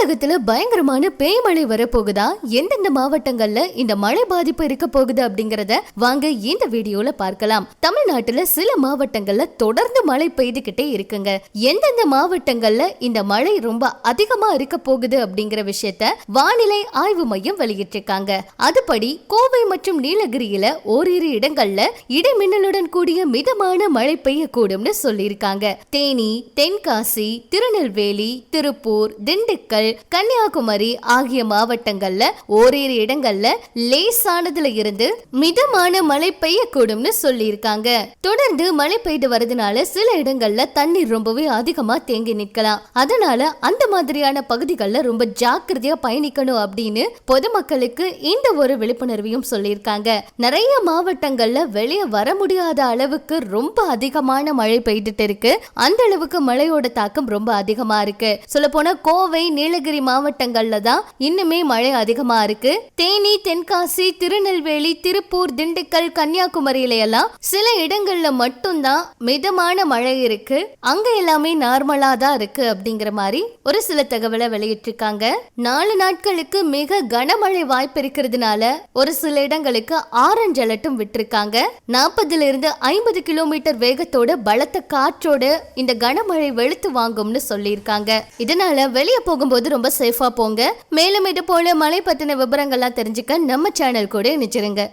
தமிழகத்துல பயங்கரமான பேய்மழை வரப்போகுதா, எந்தெந்த மாவட்டங்கள்ல இந்த மழை பாதிப்பு இருக்க போகுது அப்படிங்கறத வாங்க இந்த வீடியோல பார்க்கலாம். தமிழ்நாட்டுல சில மாவட்டங்கள்ல தொடர்ந்து மழை பெய்துகிட்டே இருக்குங்க. எந்தெந்த மாவட்டங்கள்ல இந்த மழை ரொம்ப அதிகமா இருக்க போகுது அப்படிங்கிற விஷயத்த வானிலை ஆய்வு மையம் வெளியிட்டிருக்காங்க. அதுபடி கோவை மற்றும் நீலகிரியில ஓரிரு இடங்கள்ல இடிமின்னலுடன் கூடிய மிதமான மழை பெய்யக்கூடும்னு சொல்லியிருக்காங்க. தேனி, தென்காசி, திருநெல்வேலி, திருப்பூர், திண்டுக்கல், கன்னியாகுமரி ஆகிய மாவட்டங்கள்ல ஓரிரு இடங்கள்ல லேசானதுல இருந்து மிதமான மழை பெய்யக்கூடும்னு சொல்லியிருக்காங்க. தொடர்ந்து மழை பெய்து வரதுனால சில இடங்கள்ல தண்ணீர் ரொம்பவே அதிகமா தேங்கி நிற்கலாம். அதனால அந்த மாதிரியான பகுதிகளில் ரொம்ப ஜாக்கிரதையா பயணிக்கணும் அப்படின்னு பொதுமக்களுக்கு இந்த ஒரு விழிப்புணர்வையும் சொல்லியிருக்காங்க. நிறைய மாவட்டங்கள்ல வெளியே வர முடியாத அளவுக்கு ரொம்ப அதிகமான மழை பெய்துட்டு இருக்கு. அந்த அளவுக்கு மழையோட தாக்கம் ரொம்ப அதிகமா இருக்கு. சொல்ல போனா கோவை, நீலகிரி மாவட்டங்கள்ல தான் இன்னுமே மழை அதிகமா இருக்கு. தேனி, தென்காசி, திருநெல்வேலி, திருப்பூர், திண்டுக்கல், கன்னியாகுமரியில எல்லாம் சில இடங்கள்ல மட்டும்தான் மிதமான மழை இருக்கு. அங்க எல்லாமே நார்மலா தான் இருக்கு அப்படிங்கிற மாதிரி ஒரு சில தகவலை வெளியிட்டிருக்காங்க. 4 நாட்களுக்கு மிக கனமழை வாய்ப்பு இருக்கிறதுனால ஒரு சில இடங்களுக்கு ஆரஞ்சு அலர்ட்டும் விட்டிருக்காங்க. 40 இருந்து 50 கிலோமீட்டர் வேகத்தோட பலத்த காற்றோட இந்த கனமழை வெளுத்து வாங்கும்னு சொல்லியிருக்காங்க. இதனால வெளியே போகும்போது ரொம்ப சேஃபா போங்க. மேலும் இது போல மழை பத்தின விவரங்கள்லாம் தெரிஞ்சுக்க நம்ம சேனல் கூட இணைச்சிருங்க.